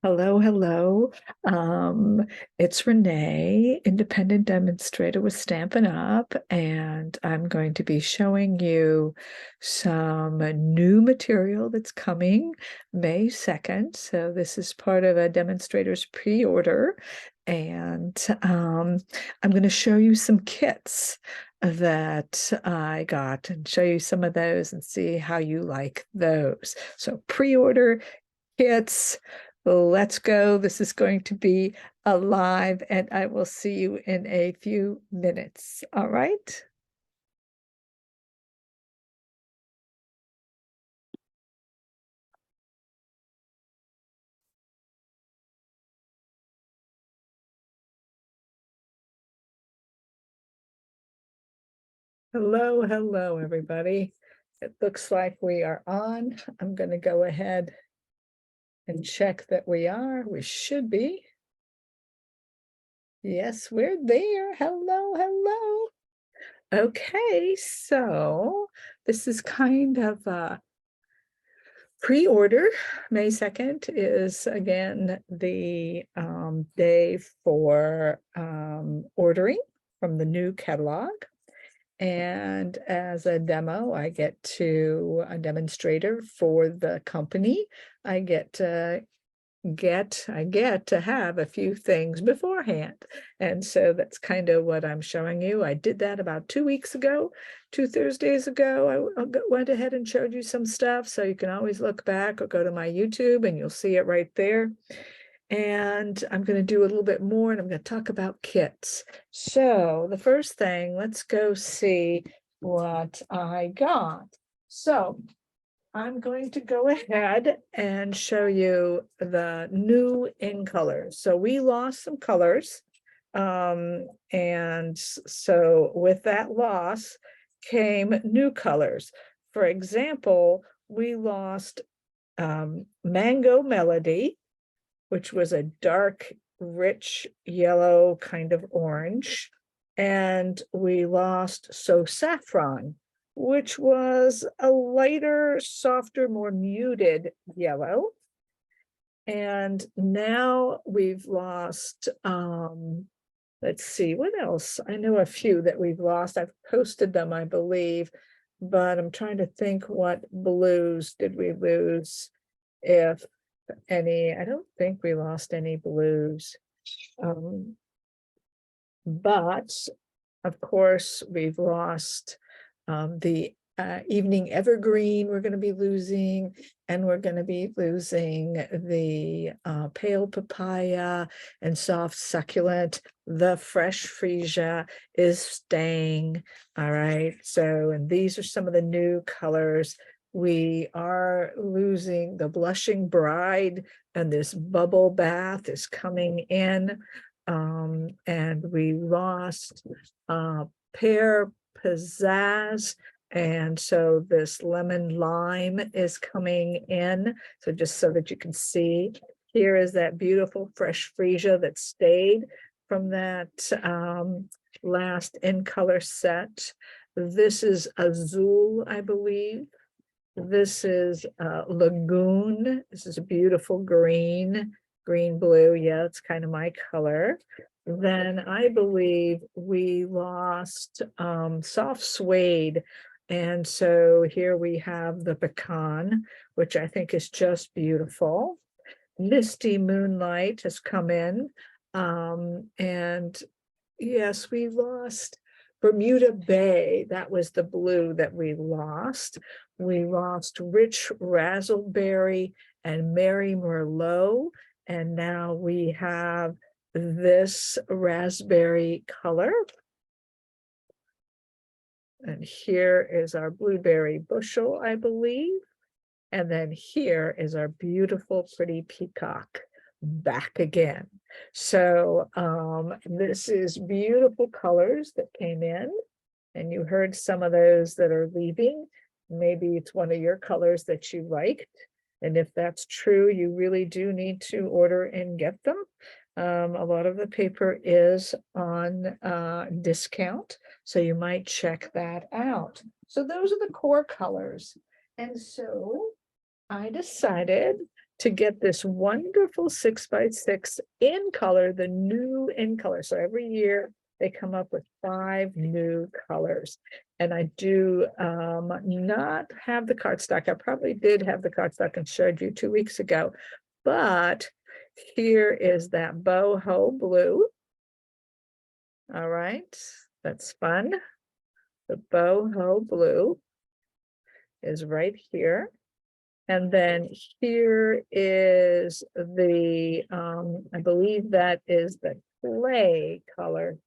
Hello, hello. It's Renee, independent demonstrator with Stampin' Up, and I'm going to be showing you some new material that's coming May 2nd. So this is part of a demonstrator's pre-order, and I'm going to show you some kits that I got and show you some of those and see how you like those. So pre-order kits. Let's go. This is going to be alive, and I will see you in a few minutes. All right. Hello, hello, everybody. It looks like we are on. I'm going to go ahead and check that we are. We should be. Yes, we're there. Hello, hello. Okay, so this is kind of a pre-order. May 2nd is again the day for ordering from the new catalog. And as a demo, I get to a demonstrator for the company. I get to have a few things beforehand. And so that's kind of what I'm showing you. I did that about 2 weeks ago, 2 Thursdays ago. I went ahead and showed you some stuff. So you can always look back or go to my YouTube and you'll see it right there. And I'm going to do a little bit more and I'm going to talk about kits. So the first thing, let's go see what I got. So I'm going to go ahead and show you the new in colors. So we lost some colors. And so with that loss came new colors. For example, we lost Mango Melody, which was a dark, rich yellow kind of orange. And we lost So Saffron, which was a lighter, softer, more muted yellow. And now we've lost, let's see, what else? I know a few that we've lost. I've posted them, I believe, but I'm trying to think what blues did we lose, if any. I don't think we lost any blues. But of course, we've lost the Evening Evergreen we're going to be losing, and we're going to be losing the Pale Papaya and Soft Succulent. The Fresh Freesia is staying. All right, so, and these are some of the new colors. We are losing the Blushing Bride, and this Bubble Bath is coming in. And we lost Pear Pizzazz, and so this Lemon Lime is coming in. So just so that you can see, here is that beautiful Fresh Freesia that stayed from that last in color set. This is Azul, I believe. This is Lagoon. This is a beautiful green blue. Yeah, it's kind of my color. Then I believe we lost Soft Suede. And so here we have the Pecan, which I think is just beautiful. Misty Moonlight has come in. And yes, we lost Bermuda Bay. That was the blue that we lost. We lost Rich Razzleberry and Mary Merlot. And now we have this raspberry color. And here is our Blueberry Bushel, I believe. And then here is our beautiful, pretty Peacock back again. So this is beautiful colors that came in, and you heard some of those that are leaving. Maybe it's one of your colors that you liked. And if that's true, you really do need to order and get them. A lot of the paper is on discount, so you might check that out. So those are the core colors. And so I decided to get this wonderful 6x6 in color, the new in color. So every year they come up with 5 new colors. And I do not have the cardstock. I probably did have the cardstock and showed you 2 weeks ago, but here is that boho blue. All right, that's fun. The boho blue is right here. And then here is the, I believe that is the clay color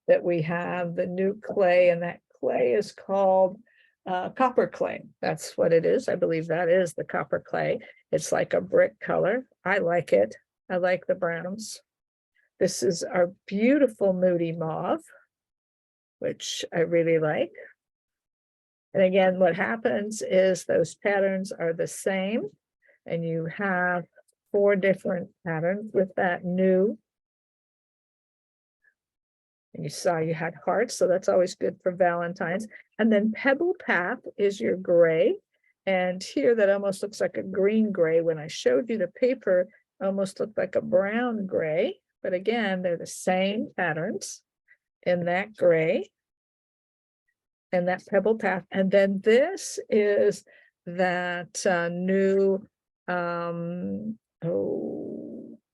that we have, the new clay, and that clay is called copper clay. That's what it is. I believe that is the copper clay. It's like a brick color. I like it. I like the browns. This is our beautiful Moody Mauve, which I really like. And again, what happens is those patterns are the same, and you have 4 different patterns with that new. And you saw you had hearts, so that's always good for Valentine's. And then Pebble Path is your gray. And here that almost looks like a green gray. When I showed you the paper, it almost looked like a brown gray. But again, they're the same patterns in that gray and that Pebble Path. And then this is that new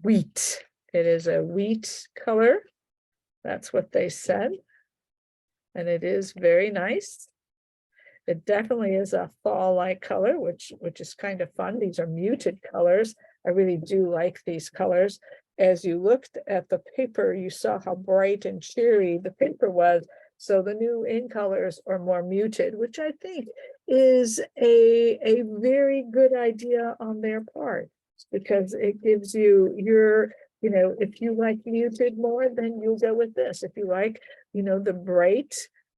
wheat. It is a wheat color. That's what they said. And it is very nice. It definitely is a fall-like color, which is kind of fun. These are muted colors. I really do like these colors. As you looked at the paper, you saw how bright and cheery the paper was. So the new in colors are more muted, which I think is a very good idea on their part, because it gives you your, if you like muted more, then you'll go with this. If you like, the bright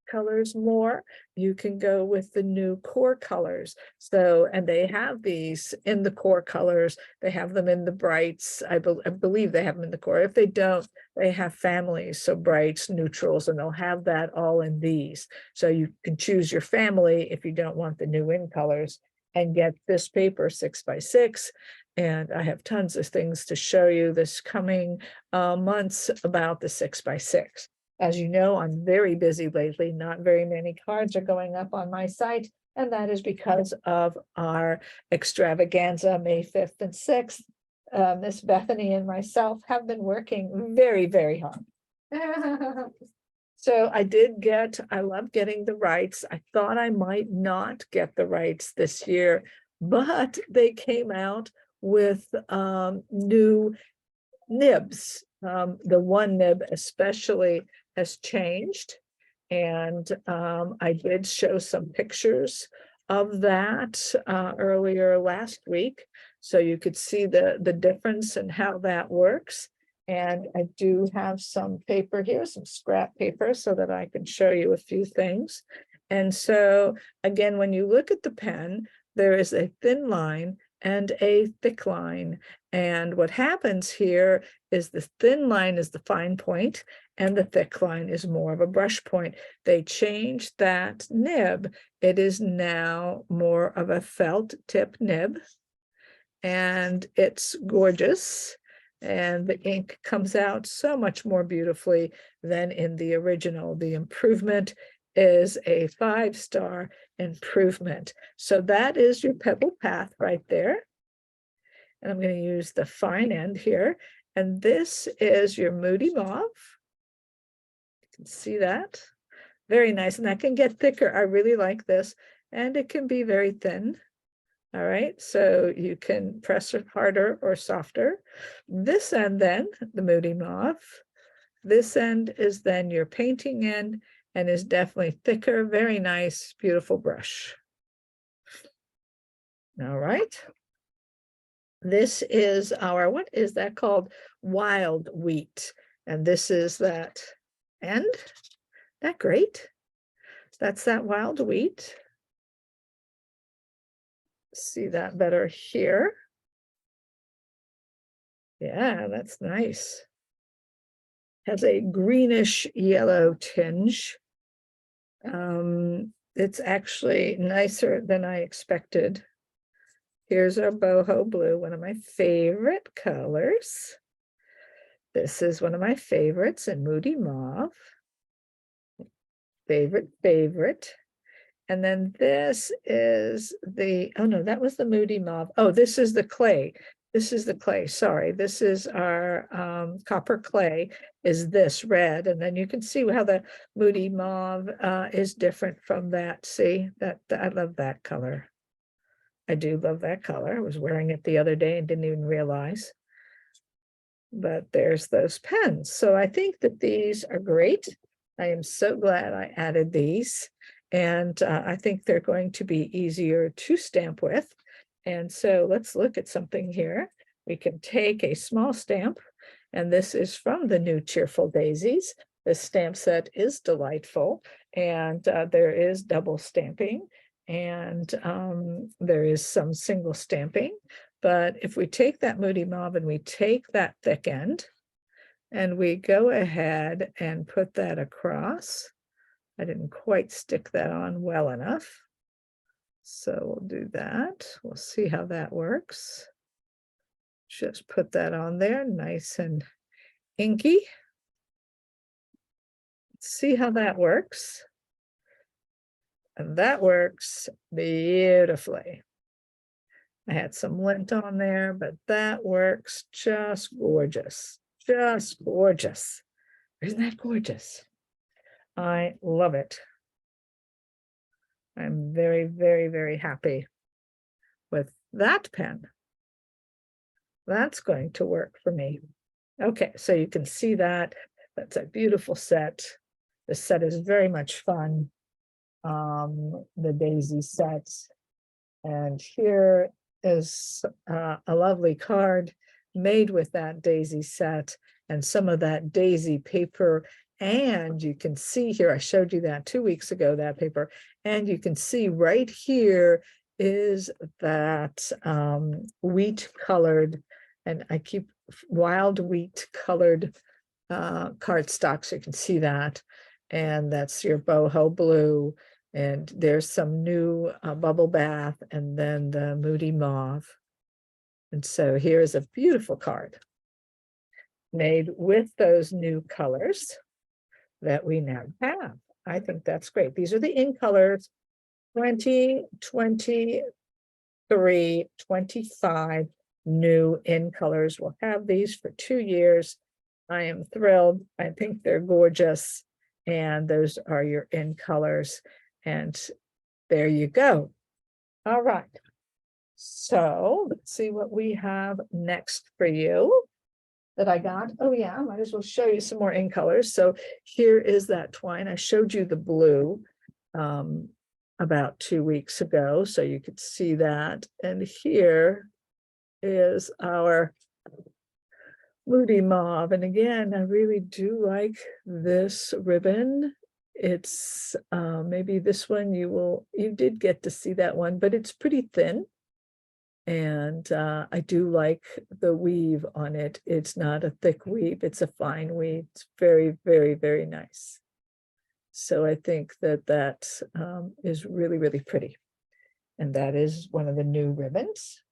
colors more, you can go with the new core colors. So, and they have these in the core colors. They have them in the brights. I believe they have them in the core. If they don't, they have families, so brights, neutrals, and they'll have that all in these. So you can choose your family if you don't want the new in colors and get this paper 6x6. And I have tons of things to show you this coming months about the 6x6. As you know, I'm very busy lately. Not very many cards are going up on my site, and that is because of our extravaganza, May 5th and 6th. Miss Bethany and myself have been working very, very hard. So I love getting the rights. I thought I might not get the rights this year, but they came out with new nibs. The one nib especially has changed, and I did show some pictures of that earlier last week, so you could see the difference and how that works. And I do have some paper here, some scrap paper, so that I can show you a few things. And so again, when you look at the pen, there is a thin line and a thick line. And what happens here is the thin line is the fine point and the thick line is more of a brush point. They changed that nib. It is now more of a felt tip nib, and it's gorgeous. And the ink comes out so much more beautifully than in the original. The improvement is a 5-star improvement. So that is your Pebble Path right there. And I'm going to use the fine end here. And this is your Moody Mauve. You can see that. Very nice. And that can get thicker. I really like this. And it can be very thin. All right. So you can press it harder or softer. This end then, the Moody Mauve. This end is then your painting end and is definitely thicker. Very nice, beautiful brush. All right. This is our, what is that called? Wild wheat. And this is that end. Isn't that great? That's that wild wheat. See that better here. Yeah, that's nice. Has a greenish yellow tinge. It's actually nicer than I expected. Here's our boho blue, one of my favorite colors. This is one of my favorites in Moody Mauve. Favorite. And then this is the, oh no, that was the Moody Mauve. Oh, this is the clay. This is the clay, sorry. This is our copper clay, is this red. And then you can see how the Moody Mauve is different from that. See, that I love that color. I do love that color. I was wearing it the other day and didn't even realize. But there's those pens. So I think that these are great. I am so glad I added these. And I think they're going to be easier to stamp with. And so let's look at something here. We can take a small stamp, and this is from the new Cheerful Daisies. This stamp set is delightful, and there is double stamping, and there is some single stamping. But if we take that Moody Mauve and we take that thick end, and we go ahead and put that across, I didn't quite stick that on well enough. So we'll do that. We'll see how that works. Just put that on there, nice and inky. See how that works. And that works beautifully. I had some lint on there, but that works just gorgeous. Just gorgeous. Isn't that gorgeous? I love it. I'm very, very, very happy with that pen. That's going to work for me. Okay, so you can see that. That's a beautiful set. The set is very much fun. The daisy set. And here is a lovely card made with that daisy set and some of that daisy paper. And you can see here, I showed you that 2 weeks ago, that paper. And you can see right here is that wheat colored, and I keep wild wheat colored cardstock, so you can see that. And that's your boho blue. And there's some new bubble bath, and then the Moody Mauve. And so here's a beautiful card made with those new colors that we now have. I think that's great. These are the in colors 20, 23, 25 new in colors. We'll have these for 2 years. I am thrilled. I think they're gorgeous. And those are your in colors. And there you go. All right. So let's see what we have next for you that I got. Oh yeah, I might as well show you some more in colors. So here is that twine. I showed you the blue about 2 weeks ago, so you could see that. And here is our Moody Mauve. And again, I really do like this ribbon. It's maybe this one you did get to see that one, but it's pretty thin. And I do like the weave on it. It's not a thick weave, it's a fine weave. It's very, very, very nice. So I think that that is really, really pretty. And that is one of the new ribbons.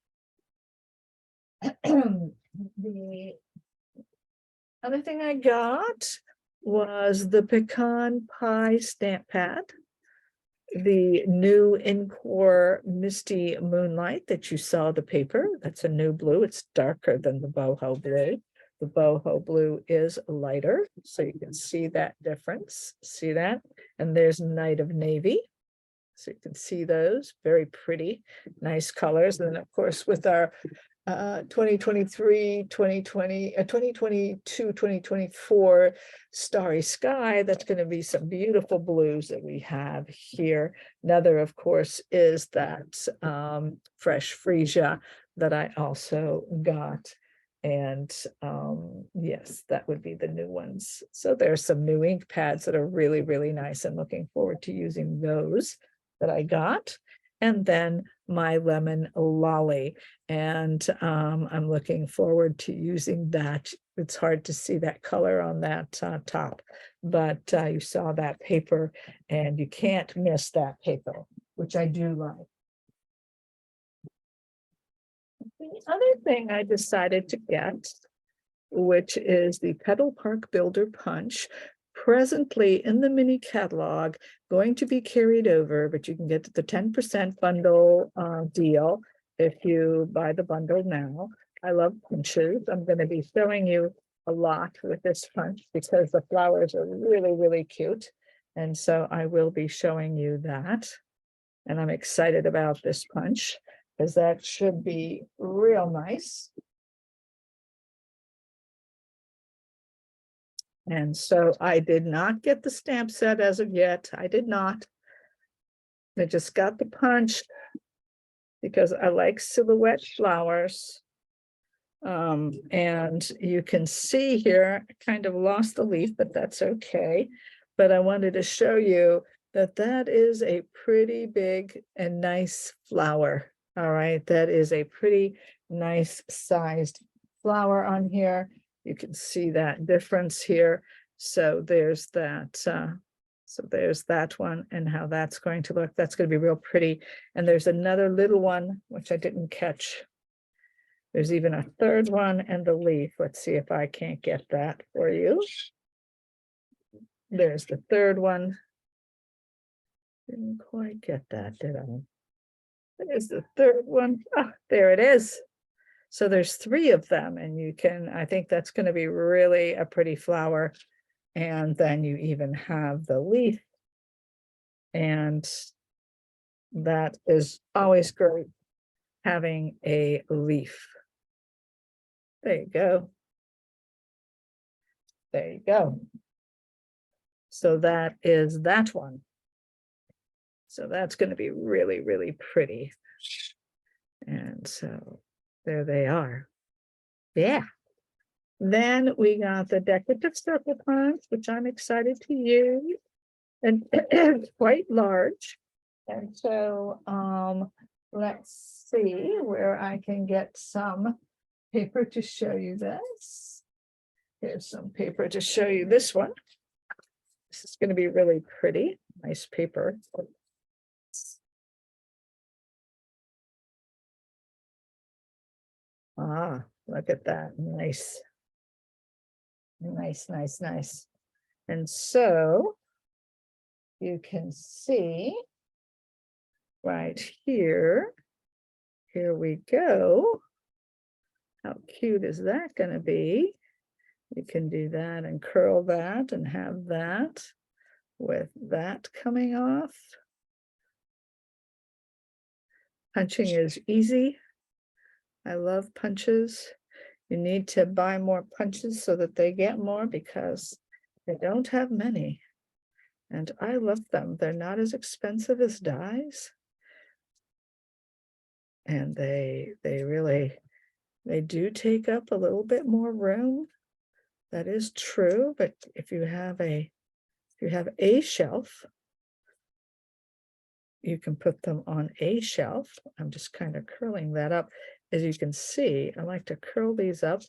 The other thing I got was the Pecan Pie stamp pad. The new Encore Misty Moonlight that you saw the paper. That's a new blue. It's darker than the boho blue. The boho blue is lighter, so you can see that difference. See that? And there's Night of Navy. So you can see those, very pretty, nice colors. And then of course with our 2023, 2022, 2024 Starry Sky, that's going to be some beautiful blues that we have here. Another, of course, is that Fresh Freesia that I also got. And yes, that would be the new ones. So there's some new ink pads that are really, really nice, and looking forward to using those that I got. And then my Lemon Lolly. And I'm looking forward to using that. It's hard to see that color on that top, but you saw that paper, and you can't miss that paper, which I do like. The other thing I decided to get, which is the Pedal Park Builder Punch, presently in the mini catalog, going to be carried over, but you can get the 10% bundle deal if you buy the bundle now. I love punches. I'm going to be showing you a lot with this punch because the flowers are really, really cute. And so I will be showing you that. And I'm excited about this punch because that should be real nice. And so I did not get the stamp set as of yet. I did not. I just got the punch because I like silhouette flowers. And you can see here, I kind of lost the leaf, but that's okay. But I wanted to show you that that is a pretty big and nice flower. All right, that is a pretty nice sized flower on here. You can see that difference here. So there's that. So there's that one and how that's going to look. That's going to be real pretty. And there's another little one, which I didn't catch. There's even a third one and the leaf. Let's see if I can't get that for you. There's the third one. Didn't quite get that, did I? There's the third one. Oh, there it is. So there's 3 of them, and you can, I think that's going to be really a pretty flower. And then you even have the leaf. And that is always great, having a leaf. There you go. There you go. So that is that one. So that's going to be really, really pretty. And so there they are. Yeah. Then we got the decorative circle punch, which I'm excited to use. And it's quite large. And so let's see where I can get some paper to show you this. Here's some paper to show you this one. This is going to be really pretty. Nice paper. Ah, look at that. Nice. Nice, nice, nice. And so you can see right here. Here we go. How cute is that going to be? You can do that and curl that and have that with that coming off. Punching is easy. I love punches. You need to buy more punches so that they get more because they don't have many. And I love them. They're not as expensive as dies. And they do take up a little bit more room. That is true, but if you have a shelf, you can put them on a shelf. I'm just kind of curling that up. As you can see, I like to curl these up,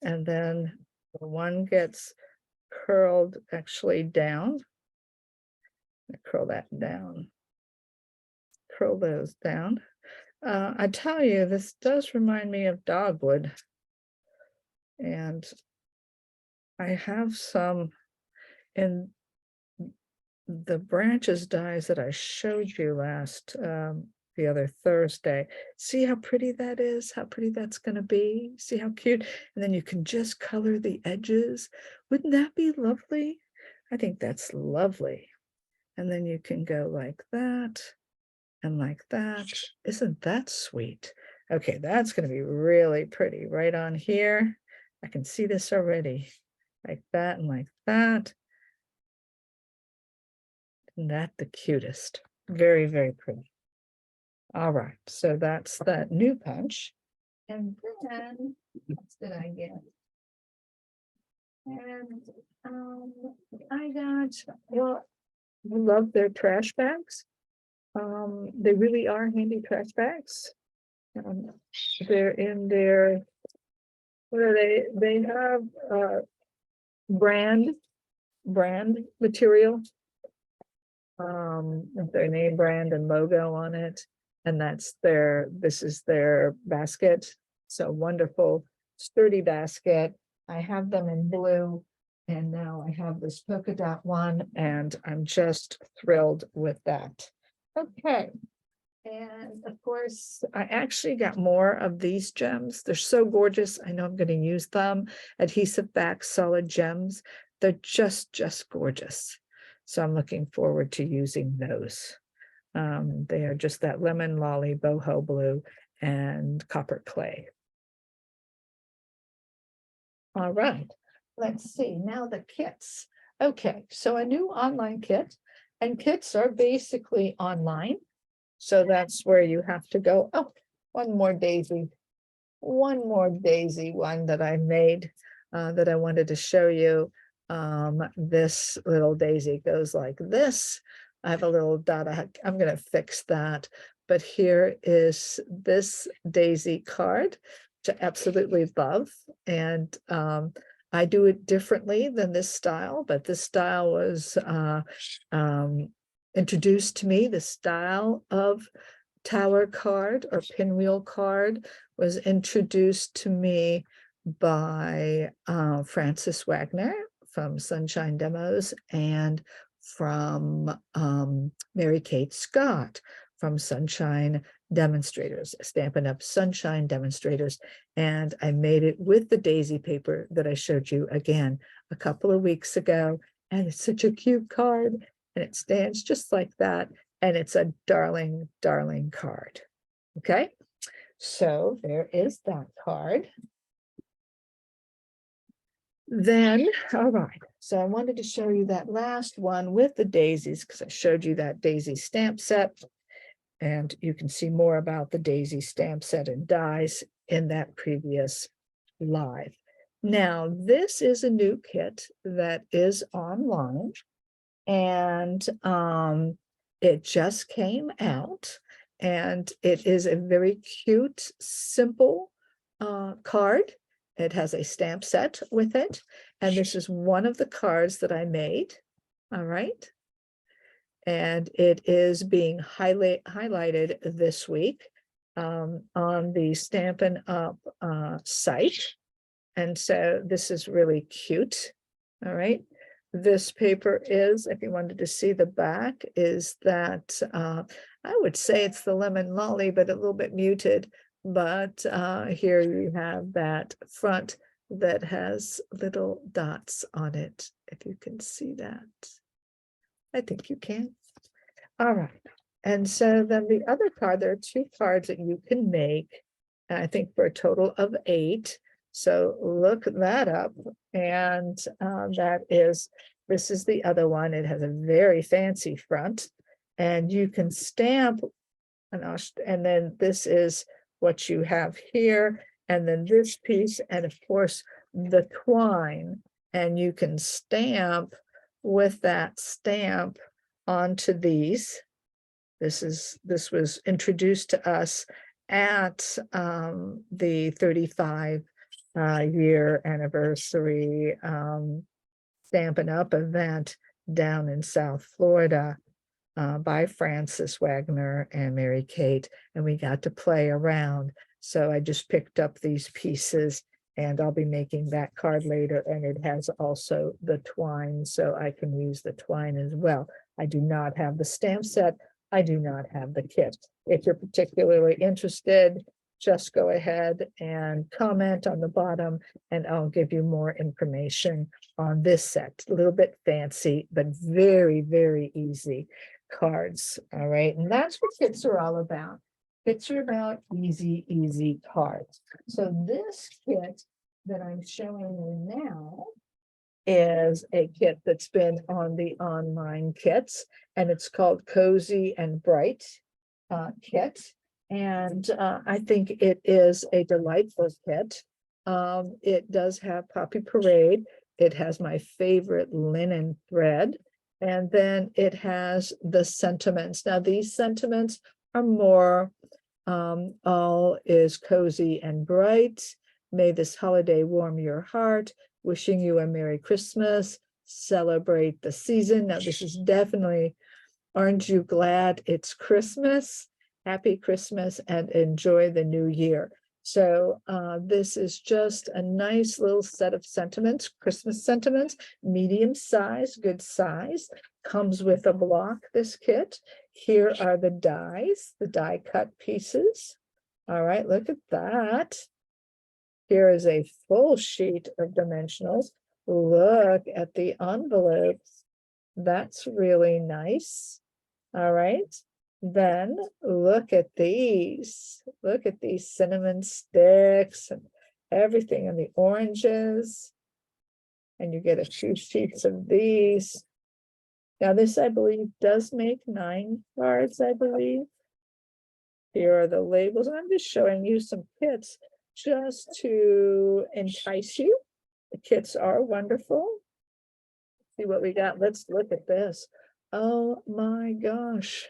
and then the one gets curled actually down. I curl that down. Curl those down. I tell you, this does remind me of dogwood. And I have some in the branches dies that I showed you last, the other Thursday. See how pretty that is, how pretty that's going to be. See how cute. And then you can just color the edges. Wouldn't that be lovely? I think that's lovely. And then you can go like that and like that. Isn't that sweet? Okay, that's going to be really pretty right on here. I can see this already. Like that and like that. Isn't that the cutest? Very, very pretty. All right, so that's that new punch. And then what did I get? And I got, well, I love their trash bags. They really are handy trash bags. They're in their, what are they? They have brand material. With their name, brand, and logo on it. and this is their basket. So wonderful, sturdy basket. I have them in blue, and now I have this polka dot one, and I'm just thrilled with that. Okay. And of course, I actually got more of these gems. They're so gorgeous. I know I'm going to use them. Adhesive back solid gems. They're just gorgeous. So I'm looking forward to using those. They are just that lemon lolly, boho blue, and copper clay. All right, let's see. Now the kits. Okay, so a new online kit, and kits are basically online. So that's where you have to go. Oh, one more daisy one that I made that I wanted to show you. This little daisy goes like this. I have a little dot. I'm going to fix that. But here is this daisy card, which I absolutely love. And I do it differently than this style, but this style was introduced to me. The style of tower card or pinwheel card was introduced to me by Frances Wagner from Sunshine Demos, and from Mary Kate Scott from Sunshine Demonstrators, Stampin' Up! Sunshine Demonstrators. And I made it with the daisy paper that I showed you again a couple of weeks ago. And it's such a cute card, and it stands just like that. And it's a darling, darling card. Okay, so there is that card. Then, all right, so I wanted to show you that last one with the daisies, because I showed you that daisy stamp set. And you can see more about the daisy stamp set and dies in that previous live. Now, this is a new kit that is online, and it just came out, and it is a very cute, simple card. It has a stamp set with it, and this is one of the cards that I made. All right. And it is being highlighted this week on the Stampin' Up! Site. And so this is really cute. All right. This paper is, if you wanted to see the back, is that I would say it's the lemon lolly, but a little bit muted. But here you have that front that has little dots on it, if you can see that. I think you can. All right. And so then the other card, there are two cards that you can make, I think for a total of 8. So look that up. And this is the other one. It has a very fancy front, and you can stamp, and then this is what you have here, and then this piece, and of course the twine, and you can stamp with that stamp onto these. This was introduced to us at the 35 year anniversary Stampin' Up! Event down in South Florida by Frances Wagner and Mary Kate, and we got to play around. So I just picked up these pieces, and I'll be making that card later, and it has also the twine, so I can use the twine as well. I do not have the stamp set. I do not have the kit. If you're particularly interested, just go ahead and comment on the bottom, and I'll give you more information on this set. A little bit fancy, but very, very easy cards. All right, and that's what kits are all about. Kits are about easy cards. So this kit that I'm showing you now is a kit that's been on the online kits, and it's called Cozy and Bright kit. And I think it is a delightful kit. It does have Poppy Parade. It has my favorite linen thread. And then it has the sentiments. Now these sentiments are more, all is cozy and bright. May this holiday warm your heart. Wishing you a Merry Christmas. Celebrate the season. Now this is definitely, aren't you glad it's Christmas? happy Christmas and enjoy the new year. So this is just a nice little set of sentiments, Christmas sentiments, medium size, good size. Comes with a block, this kit. Here are the dies, the die cut pieces. All right, look at that. Here is a full sheet of dimensionals. Look at the envelopes. That's really nice. All right. Then look at these. Look at these cinnamon sticks and everything, and the oranges. And you get a few sheets of these. Now this, I believe, does make 9 cards, I believe. Here are the labels. And I'm just showing you some kits just to entice you. The kits are wonderful. See what we got. Let's look at this. Oh my gosh.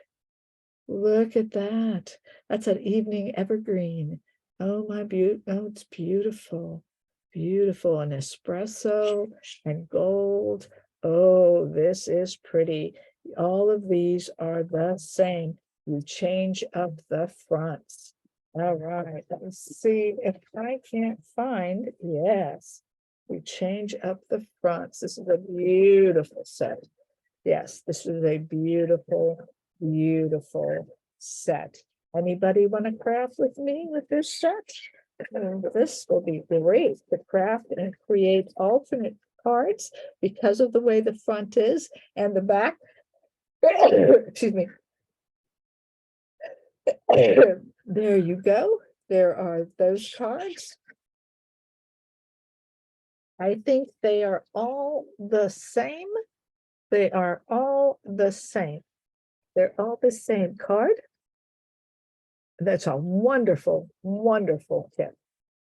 Look at that. That's an evening evergreen. Oh my oh, it's beautiful. Beautiful. An espresso and gold. Oh, this is pretty. All of these are the same. You change up the fronts. All right, let's see if I can't find. Yes, we change up the fronts. This is a beautiful set. Yes, this is a beautiful, beautiful set. Anybody want to craft with me with this set? This will be great to craft and create alternate cards because of the way the front is and the back. Excuse me. There you go. There are those cards. I think they are all the same. They are all the same. They're all the same card. That's a wonderful, wonderful kit.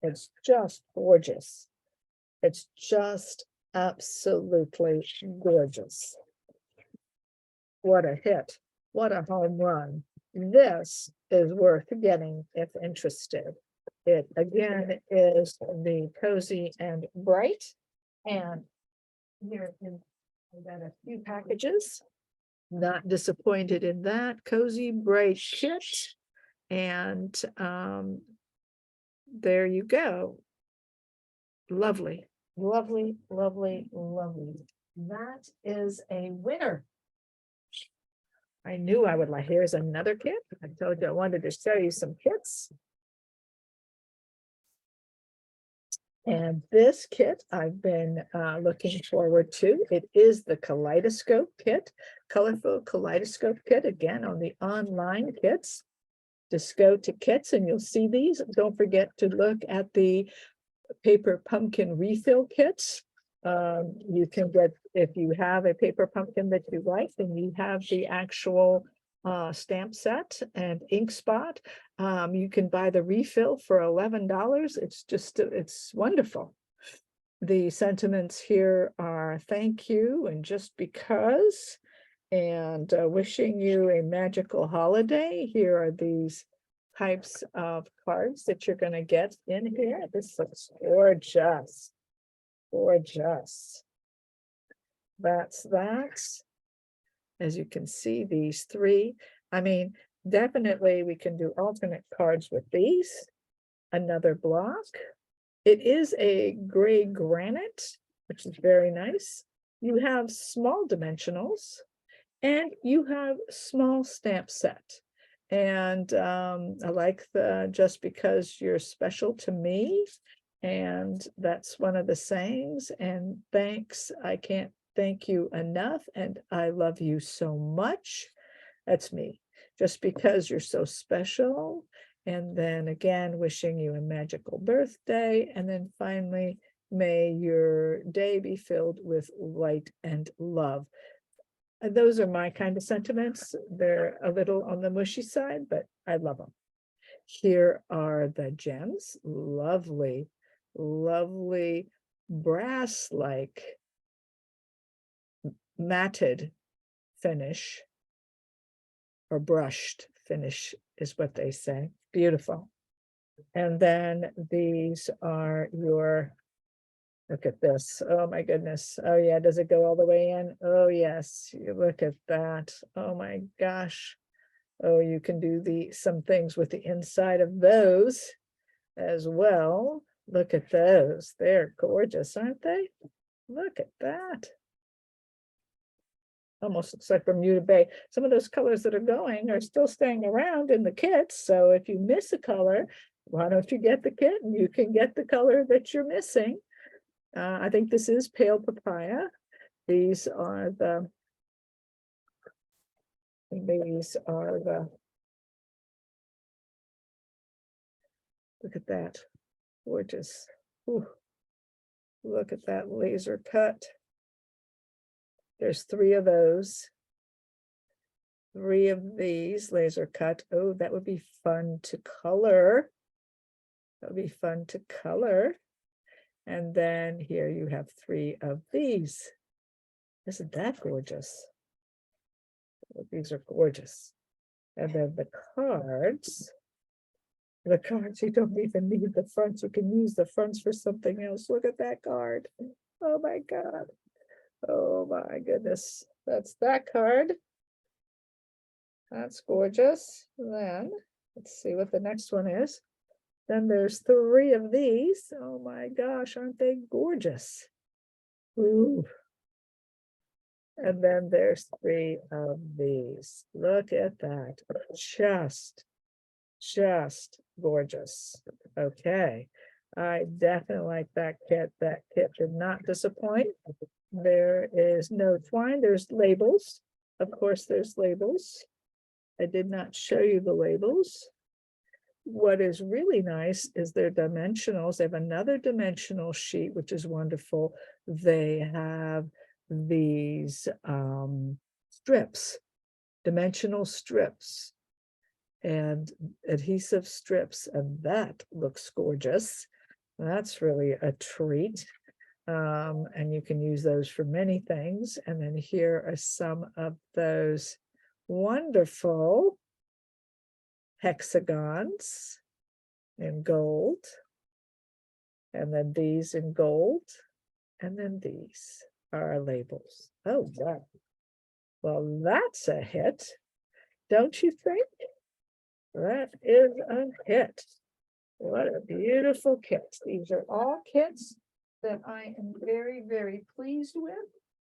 It's just gorgeous. It's just absolutely gorgeous. What a hit. What a home run. This is worth getting if interested. It again is the Cozy and Bright. And here I've got a few packages. Not disappointed in that. Cozy Bright kit. And there you go. Lovely, lovely, lovely, lovely. That is a winner. I knew I would like. Here's another kit. I told you I wanted to show you some kits. And this kit I've been looking forward to. It is the Kaleidoscope kit, colorful Kaleidoscope kit, again on the online kits. Just go to kits and you'll see these. Don't forget to look at the paper pumpkin refill kits. You can get, if you have a paper pumpkin that you like, then you have the actual stamp set and ink spot. You can buy the refill for $11. It's just, it's wonderful. The sentiments here are thank you and just because, and wishing you a magical holiday. Here are these types of cards that you're going to get in here. This looks gorgeous. Gorgeous. That's that. As you can see, these three. I mean, definitely we can do alternate cards with these. Another block. It is a gray granite, which is very nice. You have small dimensionals and you have small stamp set. And I like the just because you're special to me. And that's one of the sayings. And thanks, I can't thank you enough. And I love you so much. That's me. Just because you're so special. And then again, wishing you a magical birthday. And then finally, may your day be filled with light and love. Those are my kind of sentiments. They're a little on the mushy side, but I love them. Here are the gems. Lovely, lovely brass-like matted finish, or brushed finish is what they say. Beautiful. And then these are your, look at this. Oh my goodness. Oh yeah, does it go all the way in? Oh yes, you look at that. Oh my gosh. Oh, you can do some things with the inside of those as well. Look at those. They're gorgeous, aren't they? Look at that. Almost looks like Bermuda Bay. Some of those colors that are going are still staying around in the kits. So if you miss a color, why don't you get the kit and you can get the color that you're missing. I think this is pale papaya. These are the look at that, gorgeous. Ooh, look at that laser cut. There's 3 of those. 3 of these laser cut. Oh, that would be fun to color. That would be fun to color. And then here you have 3 of these. Isn't that gorgeous? These are gorgeous. And then the cards, you don't even need the fronts. You can use the fronts for something else. Look at that card. Oh my God. Oh my goodness. That's that card. That's gorgeous. Then let's see what the next one is. Then there's 3 of these. Oh my gosh, aren't they gorgeous? Ooh. And then there's 3 of these. Look at that. Just gorgeous. Okay. I definitely like that kit. That kit did not disappoint. There is no twine. There's labels. Of course, there's labels. I did not show you the labels. What is really nice is their dimensionals. They have another dimensional sheet, which is wonderful. They have these strips, dimensional strips and adhesive strips, and that looks gorgeous. That's really a treat. And you can use those for many things. And then here are some of those wonderful hexagons in gold, and then these in gold, and then these are our labels. Oh, wow. Well, that's a hit, don't you think? That is a hit. What a beautiful kit. These are all kits that I am very, very pleased with.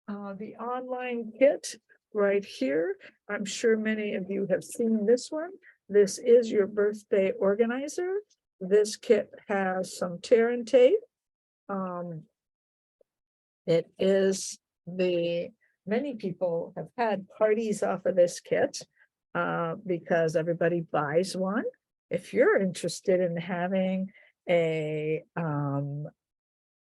The online kit right here. I'm sure many of you have seen this one. This is your birthday organizer. This kit has some tear and tape. It is many people have had parties off of this kit because everybody buys one. If you're interested in having a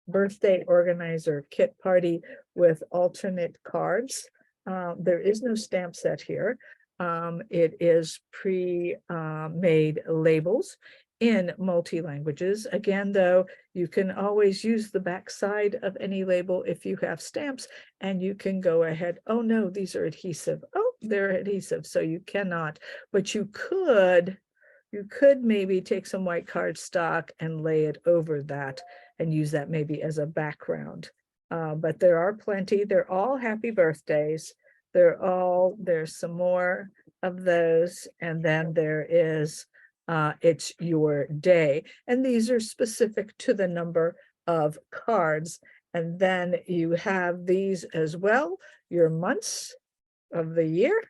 birthday organizer kit party with alternate cards, there is no stamp set here. It is pre-made labels in multi-languages. Again, though, you can always use the back side of any label if you have stamps, and you can go ahead. Oh no, these are adhesive. Oh, they're adhesive, so you cannot, but you could maybe take some white cardstock and lay it over that and use that maybe as a background. But there are plenty. They're all happy birthdays. There's some more of those, and then there is it's your day, and these are specific to the number of cards. And then you have these as well, your months of the year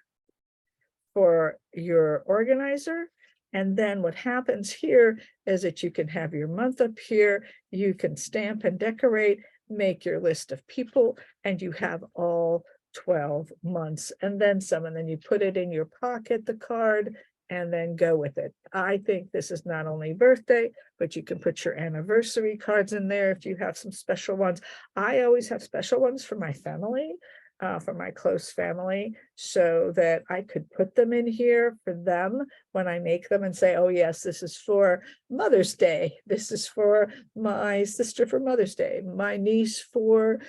for your organizer. And then what happens here is that you can have your month up here, you can stamp and decorate, make your list of people, and you have all 12 months and then some, and then you put it in your pocket, the card, and then go with it. I think this is not only birthday, but you can put your anniversary cards in there if you have some special ones. I always have special ones for my family, for my close family, so that I could put them in here for them when I make them and say, oh yes, this is for Mother's Day. This is for my sister for Mother's Day, my niece for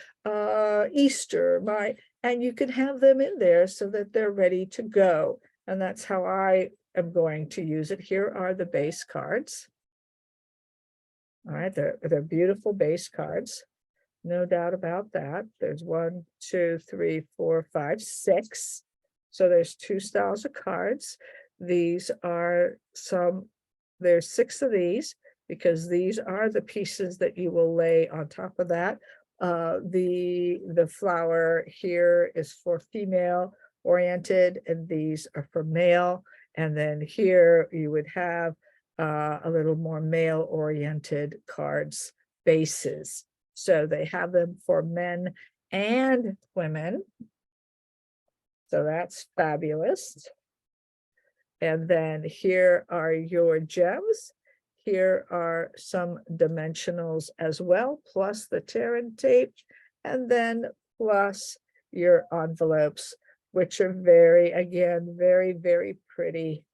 Easter, and you can have them in there so that they're ready to go. And that's how I am going to use it. Here are the base cards. All right, they're beautiful base cards. No doubt about that. There's 1, 2, 3, 4, 5, 6. So there's 2 styles of cards. These are there's 6 of these, because these are the pieces that you will lay on top of that. The flower here is for female oriented, and these are for male. And then here you would have a little more male oriented cards bases. So they have them for men and women. So that's fabulous. And then here are your gems. Here are some dimensionals as well, plus the tear and tape, and then plus your envelopes, which are very, again, very, very pretty.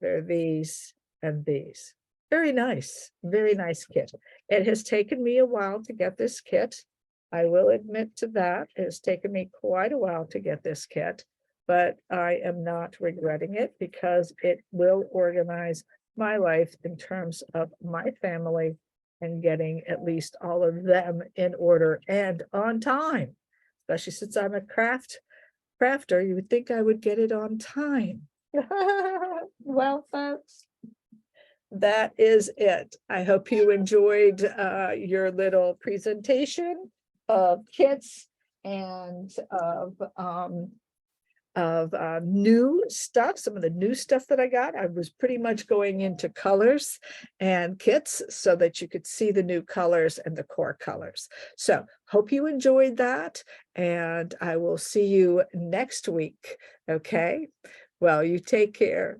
They're these and these. Very nice kit. It has taken me a while to get this kit. I will admit to that. It has taken me quite a while to get this kit, but I am not regretting it because it will organize my life in terms of my family and getting at least all of them in order and on time, especially since I'm a crafter. You would think I would get it on time. Well, folks, that is it. I hope you enjoyed your little presentation of kits and of new stuff, some of the new stuff that I got. I was pretty much going into colors and kits so that you could see the new colors and the core colors. So hope you enjoyed that, and I will see you next week. Okay, well, you take care.